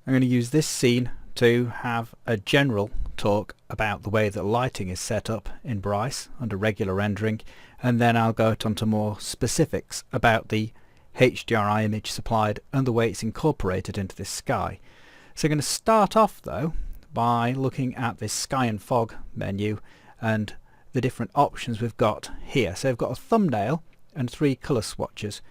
I'm going to use this scene to have a general talk about the way that lighting is set up in Bryce under regular rendering, and then I'll go on to more specifics about the HDRI image supplied and the way it's incorporated into this sky. So I'm going to start off though by looking at this sky and fog menu and the different options we've got here. So we've got a thumbnail and 3 colour swatches.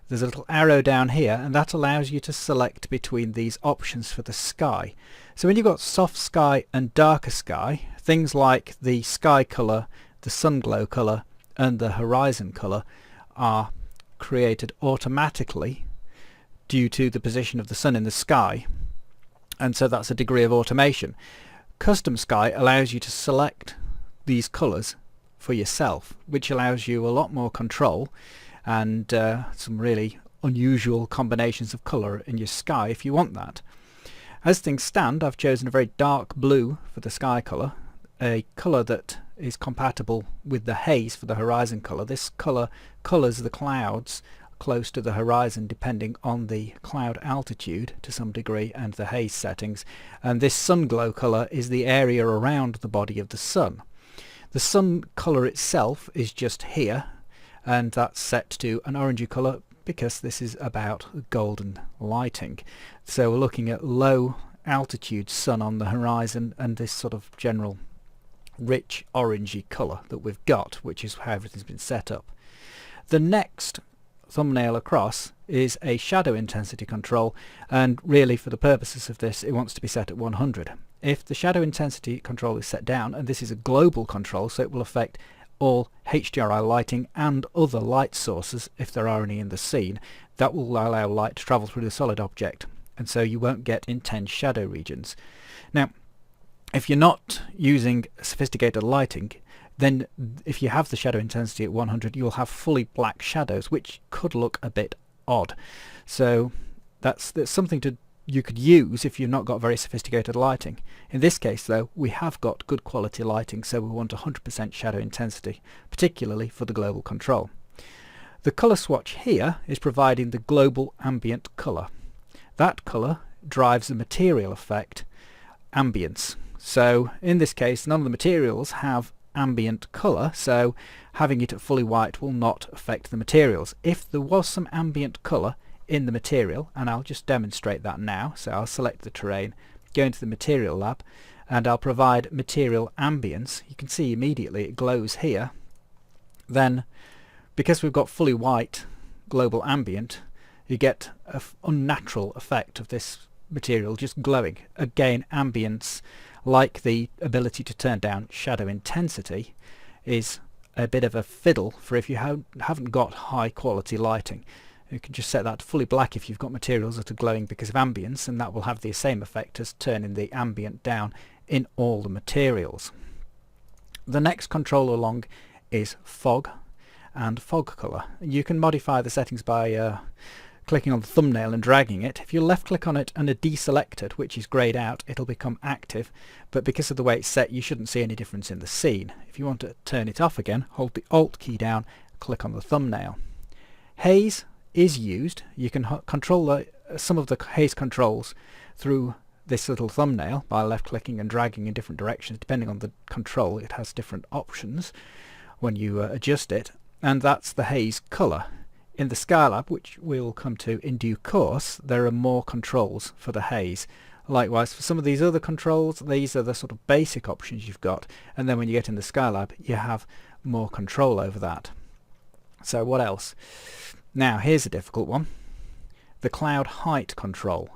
There's a little arrow down here and that allows you to select between these options for the sky. So when you've got soft sky and darker sky, things like the sky colour, the sun glow colour and the horizon colour are created automatically due to the position of the sun in the sky, and so that's a degree of automation. Custom sky allows you to select these colours for yourself, which allows you a lot more control and some really unusual combinations of colour in your sky if you want that. As things stand, I've chosen a very dark blue for the sky colour, a colour that is compatible with the haze for the horizon colour. This colour colours the clouds close to the horizon depending on the cloud altitude to some degree and the haze settings, and this sun glow colour is the area around the body of the sun. The sun colour itself is just here, and that's set to an orangey colour because this is about golden lighting. So we're looking at low altitude sun on the horizon and this sort of general rich orangey colour that we've got, which is how everything's been set up. The next thumbnail across is a shadow intensity control, and really for the purposes of this it wants to be set at 100. If the shadow intensity control is set down, and this is a global control so it will affect all HDRI lighting and other light sources if there are any in the scene, that will allow light to travel through the solid object, and so you won't get intense shadow regions. Now if you're not using sophisticated lighting, then if you have the shadow intensity at 100 you'll have fully black shadows, which could look a bit odd. So that's something you could use if you've not got very sophisticated lighting. In this case though, we have got good quality lighting, so we want 100% shadow intensity, particularly for the global control. The colour swatch here is providing the global ambient colour. That colour drives the material effect ambience. So in this case none of the materials have ambient colour, so having it at fully white will not affect the materials. If there was some ambient colour in the material, and I'll just demonstrate that now, so I'll select the terrain, go into the material lab, and I'll provide material ambience. You can see immediately it glows here. Then because we've got fully white global ambient, you get an unnatural effect of this material just glowing. Again, ambience, like the ability to turn down shadow intensity, is a bit of a fiddle for if you haven't got high quality lighting. You can just set that to fully black if you've got materials that are glowing because of ambience, and that will have the same effect as turning the ambient down in all the materials. The next control along is fog and fog colour. You can modify the settings by clicking on the thumbnail and dragging it. If you left click on it and deselect it, which is greyed out, it'll become active, but because of the way it's set you shouldn't see any difference in the scene. If you want to turn it off again, hold the Alt key down, click on the thumbnail. Haze is used. You can control some of the haze controls through this little thumbnail by left clicking and dragging in different directions. Depending on the control it has different options when you adjust it, and that's the haze colour. In the Skylab, which we'll come to in due course, there are more controls for the haze. Likewise for some of these other controls, these are the sort of basic options you've got, and then when you get in the Skylab you have more control over that. So what else? Now here's a difficult one. The cloud height control.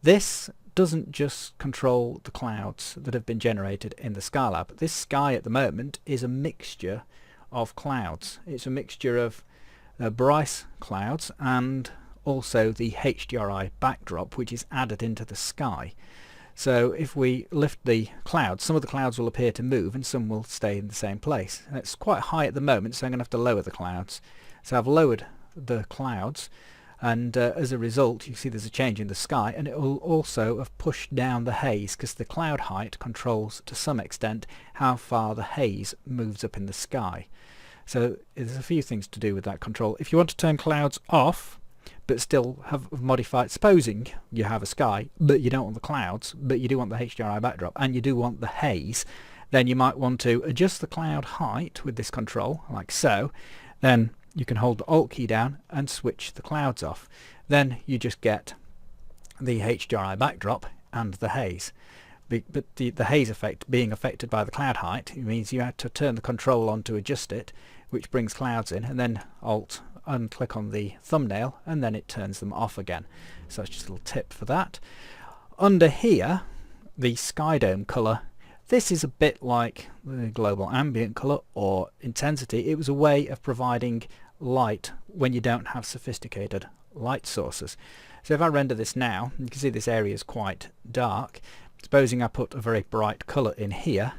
This doesn't just control the clouds that have been generated in the Skylab. This sky at the moment is a mixture of clouds. It's a mixture of Bryce clouds and also the HDRI backdrop, which is added into the sky. So if we lift the clouds, some of the clouds will appear to move and some will stay in the same place. And it's quite high at the moment, so I'm going to have to lower the clouds. So I've lowered the clouds, and as a result you see there's a change in the sky, and it will also have pushed down the haze because the cloud height controls to some extent how far the haze moves up in the sky. So there's a few things to do with that control. If you want to turn clouds off but still have modified, supposing you have a sky but you don't want the clouds, but you do want the HDRI backdrop and you do want the haze, then you might want to adjust the cloud height with this control like so. Then you can hold the Alt key down and switch the clouds off. Then you just get the HDRI backdrop and the haze. But the haze effect being affected by the cloud height, it means you had to turn the control on to adjust it, which brings clouds in, and then Alt and click on the thumbnail and then it turns them off again. So that's just a little tip for that. Under here, the sky dome colour, this is a bit like the global ambient colour or intensity. It was a way of providing light when you don't have sophisticated light sources. So if I render this now, you can see this area is quite dark. Supposing I put a very bright colour in here,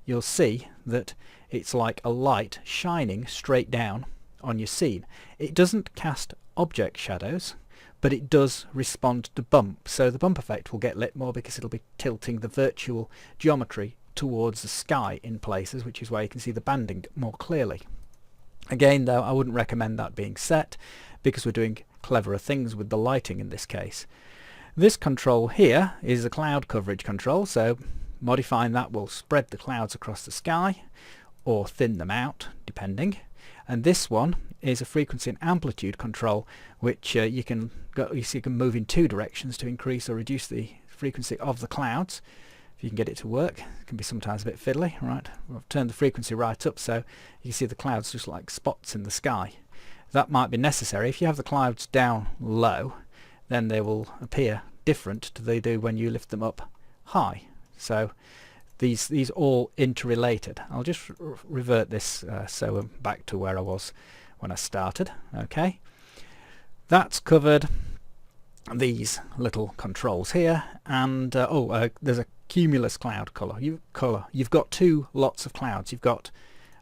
you'll see that it's like a light shining straight down on your scene. It doesn't cast object shadows, but it does respond to bump. So the bump effect will get lit more because it'll be tilting the virtual geometry towards the sky in places, which is why you can see the banding more clearly. Again though, I wouldn't recommend that being set because we're doing cleverer things with the lighting in this case. This control here is a cloud coverage control, so modifying that will spread the clouds across the sky or thin them out depending. And this one is a frequency and amplitude control, which you can move in two directions to increase or reduce the frequency of the clouds. If you can get it to work, it can be sometimes a bit fiddly. Right, I've turned the frequency right up so you can see the clouds just like spots in the sky. That might be necessary. If you have the clouds down low, then they will appear different to they do when you lift them up high. So these all interrelated. I'll just revert this so I'm back to where I was when I started. Okay, that's covered these little controls here, and there's a cumulus cloud color. You've got two lots of clouds. You've got,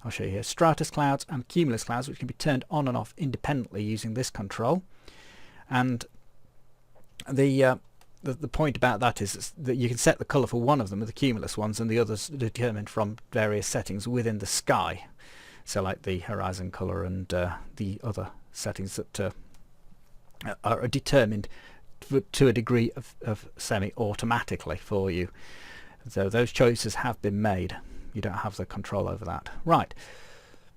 I'll show you here, stratus clouds and cumulus clouds, which can be turned on and off independently using this control. And the point about that is that you can set the colour for one of them, the cumulus ones, and the others are determined from various settings within the sky. So like the horizon colour and the other settings that are determined to a degree of semi-automatically for you. So those choices have been made. You don't have the control over that. Right.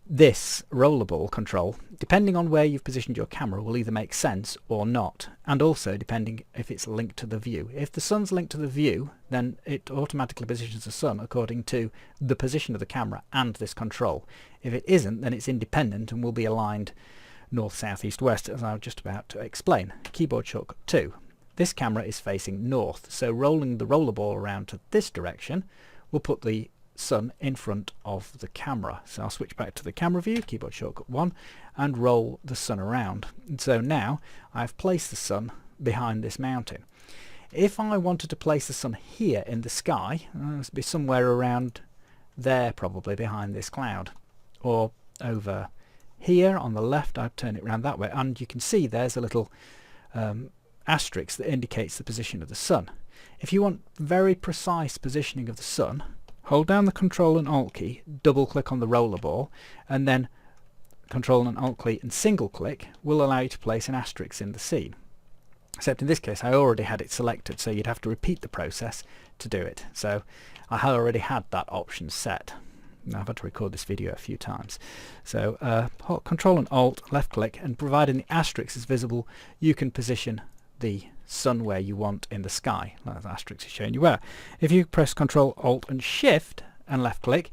This rollerball control, depending on where you've positioned your camera, will either make sense or not, and also depending if it's linked to the view. If the sun's linked to the view, then it automatically positions the sun according to the position of the camera and this control. If it isn't, then it's independent and will be aligned north, south, east, west, as I was just about to explain. Keyboard shortcut 2. This camera is facing north, so rolling the rollerball around to this direction will put the sun in front of the camera. So I'll switch back to the camera view, keyboard shortcut 1, and roll the sun around. And so now I've placed the sun behind this mountain. If I wanted to place the sun here in the sky, it'd be somewhere around there probably behind this cloud, or over here on the left. I'd turn it around that way, and you can see there's a little asterisk that indicates the position of the sun. If you want very precise positioning of the sun, hold down the Control and Alt key, double click on the rollerball, and then Control and Alt key and single click will allow you to place an asterisk in the scene. Except in this case I already had it selected, so you'd have to repeat the process to do it. So I had already had that option set. Now I've had to record this video a few times. So Control and Alt, left click, and providing the asterisk is visible, you can position the sun where you want in the sky. The asterisk is showing you where. If you press Control, Alt and Shift and left click,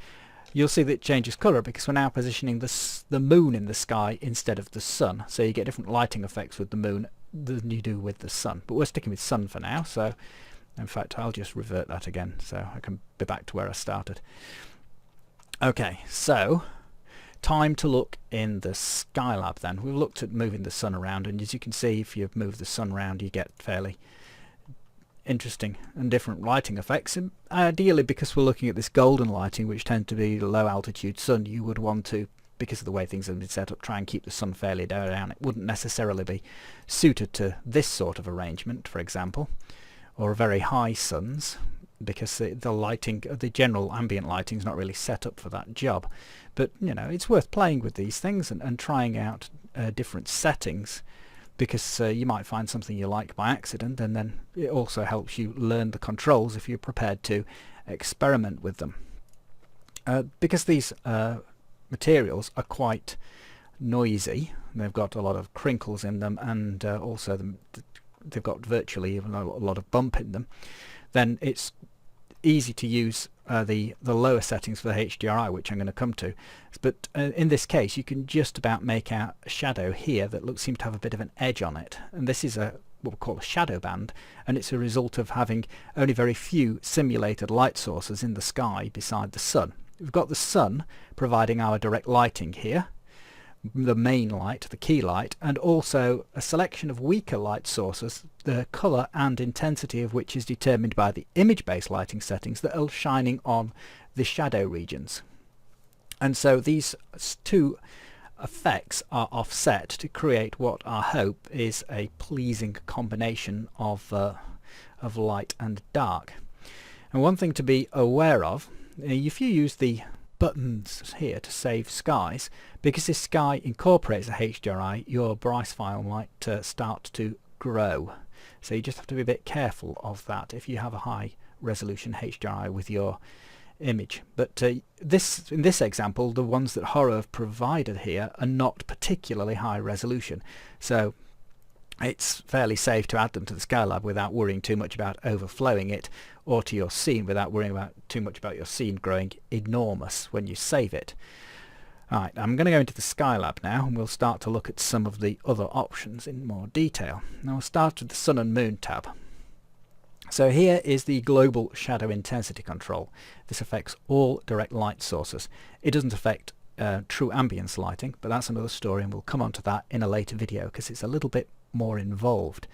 you'll see that it changes colour because we're now positioning the moon in the sky instead of the sun. So you get different lighting effects with the moon than you do with the sun. But we're sticking with sun for now, so in fact I'll just revert that again so I can be back to where I started. Okay, so time to look in the Skylab then. We've looked at moving the sun around, and as you can see, if you move the sun around you get fairly interesting and different lighting effects. And ideally, because we're looking at this golden lighting, which tends to be low altitude sun, you would want to, because of the way things have been set up, try and keep the sun fairly down. It wouldn't necessarily be suited to this sort of arrangement, for example, or very high suns, because the lighting, the general ambient lighting, is not really set up for that job. But you know, it's worth playing with these things and trying out different settings because you might find something you like by accident, and then it also helps you learn the controls if you're prepared to experiment with them. Because these materials are quite noisy, they've got a lot of crinkles in them, and also they've got virtually a lot of bump in them, then it's easy to use the lower settings for the HDRI, which I'm going to come to. But in this case you can just about make out a shadow here that seems to have a bit of an edge on it, and this is what we call a shadow band, and it's a result of having only very few simulated light sources in the sky beside the sun. We've got the sun providing our direct lighting here, the main light, the key light, and also a selection of weaker light sources, the colour and intensity of which is determined by the image-based lighting settings that are shining on the shadow regions. And so these two effects are offset to create what I hope is a pleasing combination of light and dark. And one thing to be aware of, if you use the buttons here to save skies, because this sky incorporates a HDRI, your Bryce file might start to grow. So you just have to be a bit careful of that if you have a high resolution HDRI with your image. But in this example, the ones that Horo have provided here are not particularly high resolution, so it's fairly safe to add them to the Skylab without worrying too much about overflowing it, or to your scene without worrying too much about your scene growing enormous when you save it. Alright, I'm going to go into the Skylab now, and we'll start to look at some of the other options in more detail. Now we'll start with the Sun and Moon tab. So here is the global shadow intensity control. This affects all direct light sources. It doesn't affect true ambience lighting, but that's another story, and we'll come on to that in a later video because it's a little bit more involved.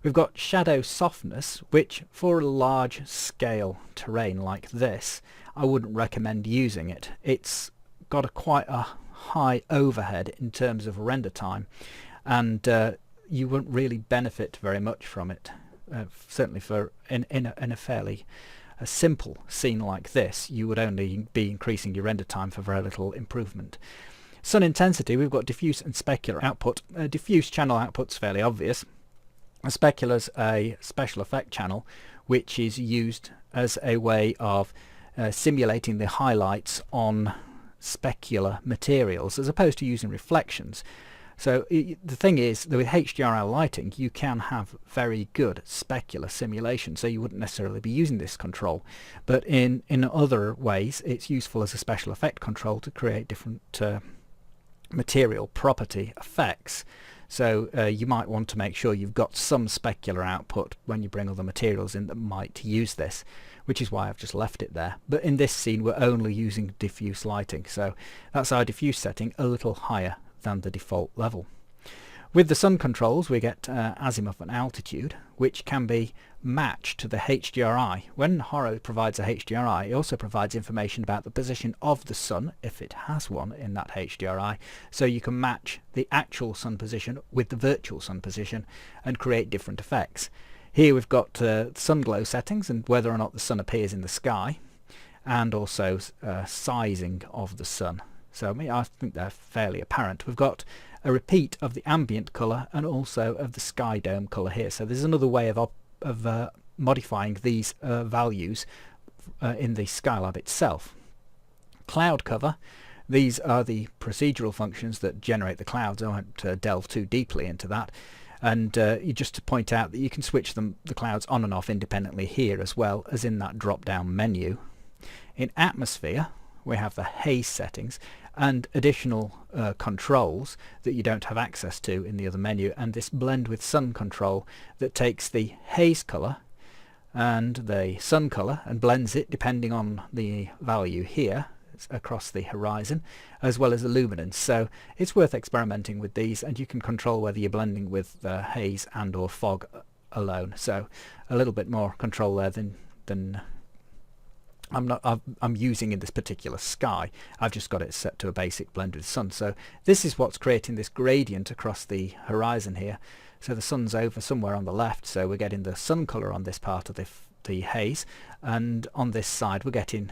We've got shadow softness, which for a large scale terrain like this I wouldn't recommend using it. It's got quite a high overhead in terms of render time, and you wouldn't really benefit very much from it. Certainly for in a fairly simple scene like this, you would only be increasing your render time for very little improvement. Sun intensity, we've got diffuse and specular output. Diffuse channel output's fairly obvious. A specular's a special effect channel which is used as a way of simulating the highlights on specular materials as opposed to using reflections. So the thing is that with HDRI lighting you can have very good specular simulation, so you wouldn't necessarily be using this control, but in other ways it's useful as a special effect control to create different material property effects. So you might want to make sure you've got some specular output when you bring other materials in that might use this, which is why I've just left it there. But in this scene we're only using diffuse lighting, so that's our diffuse setting, a little higher than the default level. With the sun controls we get azimuth and altitude, which can be matched to the HDRI. When Horo provides a HDRI, it also provides information about the position of the sun, if it has one in that HDRI, so you can match the actual sun position with the virtual sun position and create different effects. Here we've got sun glow settings and whether or not the sun appears in the sky, and also sizing of the sun. So I think they're fairly apparent. We've got a repeat of the ambient colour and also of the sky dome colour here. So there's another way of modifying these values in the Skylab itself. Cloud cover, these are the procedural functions that generate the clouds. I won't delve too deeply into that. And just to point out that you can switch the clouds on and off independently here as well as in that drop down menu. In atmosphere we have the haze settings and additional controls that you don't have access to in the other menu, and this blend with sun control that takes the haze colour and the sun colour and blends it depending on the value here across the horizon, as well as the luminance. So it's worth experimenting with these, and you can control whether you're blending with haze and or fog alone. So a little bit more control there than I'm using in this particular sky. I've just got it set to a basic blend with sun. So this is what's creating this gradient across the horizon here. So the sun's over somewhere on the left, so we're getting the sun colour on this part of the haze, and on this side we're getting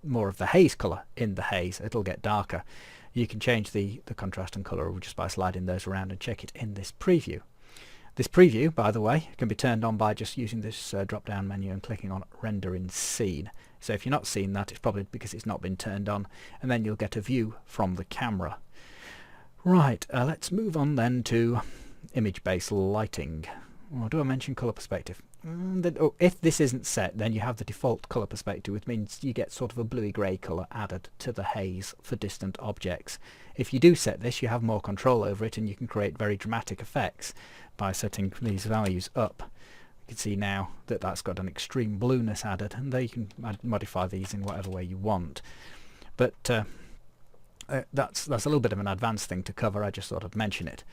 more of the haze colour in the haze. It'll get darker. You can change the contrast and colour just by sliding those around and check it in this preview. This preview, by the way, can be turned on by just using this drop-down menu and clicking on Render in Scene. So if you're not seeing that, it's probably because it's not been turned on, and then you'll get a view from the camera. Right, let's move on then to image-based lighting. Or do I mention colour perspective? If this isn't set, then you have the default colour perspective, which means you get sort of a bluey-grey colour added to the haze for distant objects. If you do set this, you have more control over it, and you can create very dramatic effects by setting these values up. You can see now that that's got an extreme blueness added, and there you can modify these in whatever way you want. But that's a little bit of an advanced thing to cover. I just thought I'd mention it.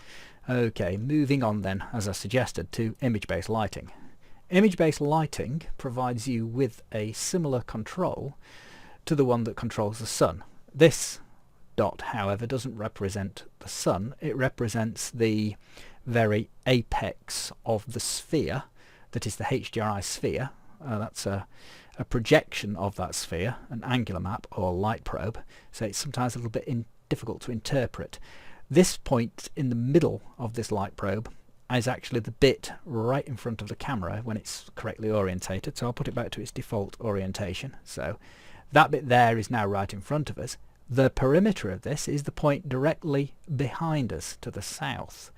Okay, moving on then, as I suggested, to image-based lighting. Image-based lighting provides you with a similar control to the one that controls the sun. This dot, however, doesn't represent the sun. It represents the very apex of the sphere that is the HDRI sphere. That's a projection of that sphere, an angular map or light probe, so it's sometimes a little bit difficult to interpret. This point in the middle of this light probe is actually the bit right in front of the camera when it's correctly orientated, so I'll put it back to its default orientation. So that bit there is now right in front of us. The perimeter of this is the point directly behind us to the south.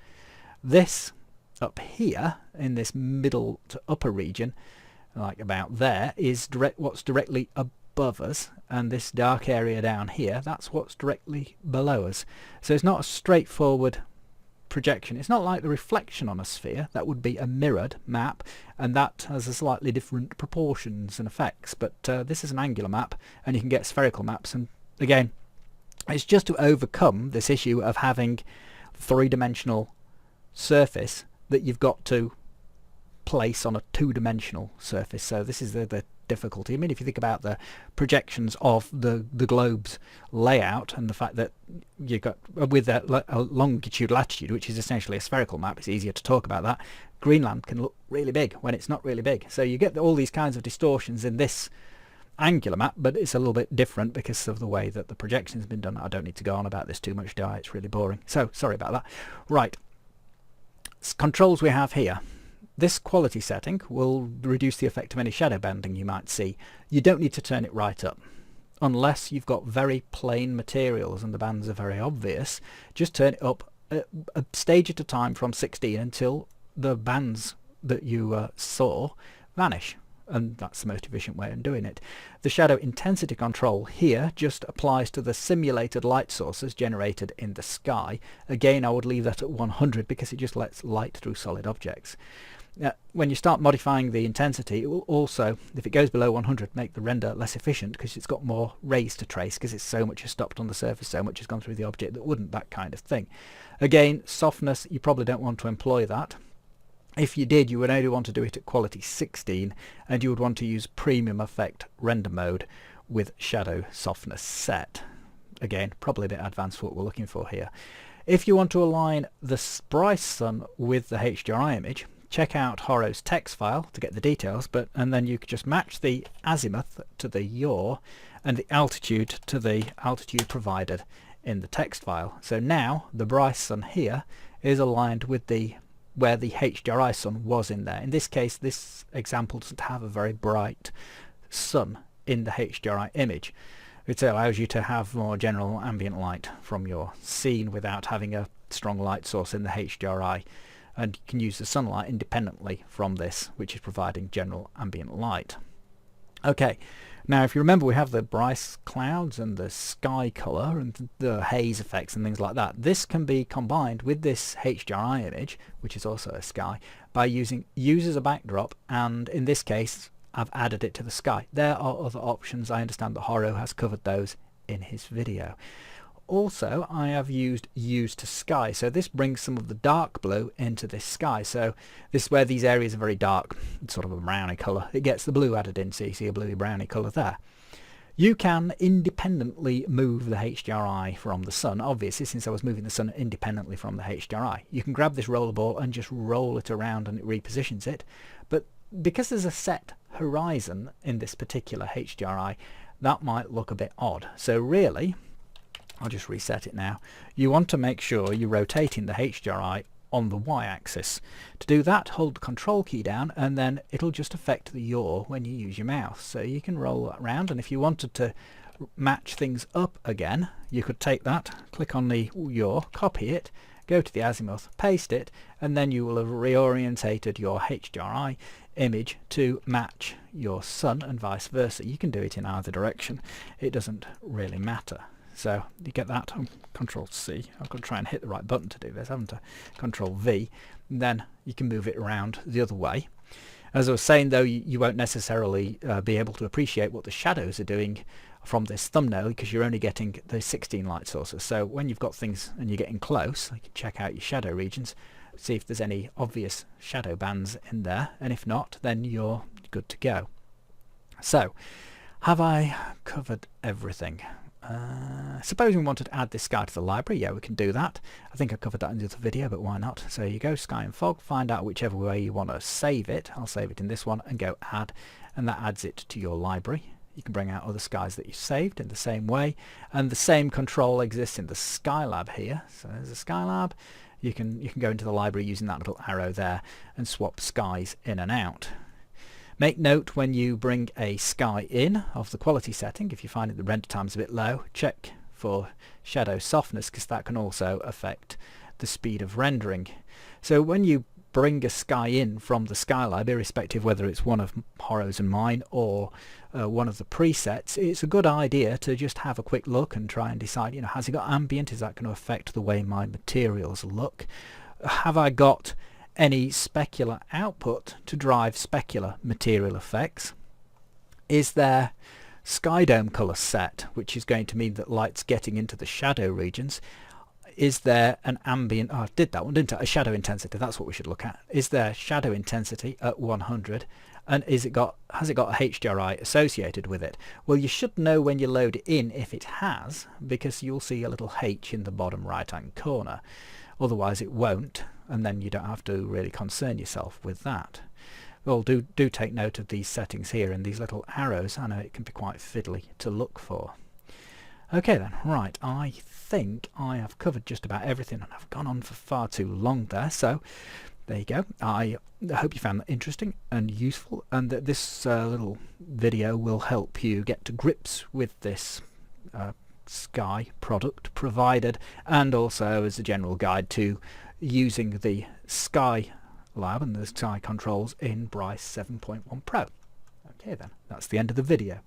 This up here in this middle to upper region, like about there, is what's directly above us, and this dark area down here, that's what's directly below us. So it's not a straightforward projection. It's not like the reflection on a sphere. That would be a mirrored map, and that has a slightly different proportions and effects, but this is an angular map, and you can get spherical maps, and again, it's just to overcome this issue of having three-dimensional surface that you've got to place on a two-dimensional surface. So this is the difficulty. I mean, if you think about the projections of the globe's layout and the fact that you've got with a longitude latitude, which is essentially a spherical map, it's easier to talk about that. Greenland can look really big when it's not really big. So you get all these kinds of distortions in this angular map, but it's a little bit different because of the way that the projection's been done. I don't need to go on about this too much, do I? It's really boring. So sorry about that. Right. Controls we have here. This quality setting will reduce the effect of any shadow banding you might see. You don't need to turn it right up. Unless you've got very plain materials and the bands are very obvious, just turn it up a stage at a time from 16 until the bands that you saw vanish. And that's the most efficient way of doing it. The shadow intensity control here just applies to the simulated light sources generated in the sky. Again, I would leave that at 100 because it just lets light through solid objects. When you start modifying the intensity, it will also, if it goes below 100, make the render less efficient because it's got more rays to trace because it's so much has stopped on the surface, so much has gone through the object that wouldn't, that kind of thing. Again, softness, you probably don't want to employ that. If you did, you would only want to do it at quality 16, and you would want to use premium effect render mode with shadow softness set. Again, probably a bit advanced for what we're looking for here. If you want to align the Bryce sun with the HDRI image, check out Horo's text file to get the details, and then you could just match the azimuth to the yaw and the altitude to the altitude provided in the text file. So now the Bryce sun here is aligned with where the HDRI sun was in there. In this case, this example doesn't have a very bright sun in the HDRI image. It allows you to have more general ambient light from your scene without having a strong light source in the HDRI, and you can use the sunlight independently from this, which is providing general ambient light. Okay, now if you remember, we have the Bryce clouds and the sky colour and the haze effects and things like that. This can be combined with this HDRI image, which is also a sky, by using use as a backdrop, and in this case I've added it to the sky. There are other options. I understand that Horo has covered those in his video. Also, I have used use to sky, so this brings some of the dark blue into this sky. So this is where these areas are very dark, it's sort of a browny colour. It gets the blue added in, so you see a bluey browny colour there. You can independently move the HDRI from the sun. Obviously, since I was moving the sun independently from the HDRI, you can grab this rollerball and just roll it around and it repositions it. But because there's a set horizon in this particular HDRI, that might look a bit odd. So really, I'll just reset it now. You want to make sure you're rotating the HDRI on the y-axis. To do that, hold the control key down and then it'll just affect the yaw when you use your mouse. So you can roll that around, and if you wanted to match things up again, you could take that, click on the yaw, copy it, go to the azimuth, paste it, and then you will have reorientated your HDRI image to match your sun and vice versa. You can do it in either direction. It doesn't really matter. So you get that on Control C. I've got to try and hit the right button to do this, haven't I? Control V. And then you can move it around the other way. As I was saying though, you won't necessarily be able to appreciate what the shadows are doing from this thumbnail because you're only getting the 16 light sources. So when you've got things and you're getting close, you can check out your shadow regions, see if there's any obvious shadow bands in there, and if not, then you're good to go. So, have I covered everything? Suppose we wanted to add this sky to the library. Yeah, we can do that. I think I covered that in the other video, but why not? So you go Sky and Fog, find out whichever way you want to save it. I'll save it in this one and go Add, and that adds it to your library. You can bring out other skies that you saved in the same way, and the same control exists in the Skylab here. So there's a Skylab. You can go into the library using that little arrow there and swap skies in and out. Make note when you bring a sky in of the quality setting. If you find that the render time is a bit low, check for shadow softness because that can also affect the speed of rendering. So when you bring a sky in from the Skylab, irrespective whether it's one of Horo's and mine or one of the presets, it's a good idea to just have a quick look and try and decide, has it got ambient? Is that going to affect the way my materials look? Have I got any specular output to drive specular material effects? Is there sky dome color set, which is going to mean that light's getting into the shadow regions? Is there an ambient, I did that one, didn't I? A shadow intensity, that's what we should look at. Is there shadow intensity at 100? And has it got a HDRI associated with it? Well, you should know when you load it in if it has, because you'll see a little H in the bottom right hand corner. Otherwise it won't, and then you don't have to really concern yourself with that. Well, do take note of these settings here and these little arrows. I know it can be quite fiddly to look for. Okay then, right, I think I have covered just about everything, and I've gone on for far too long there, so there you go. I hope you found that interesting and useful, and that this little video will help you get to grips with this Sky product provided, and also as a general guide to using the Skylab and the Sky controls in Bryce 7.1 Pro. Okay then, that's the end of the video.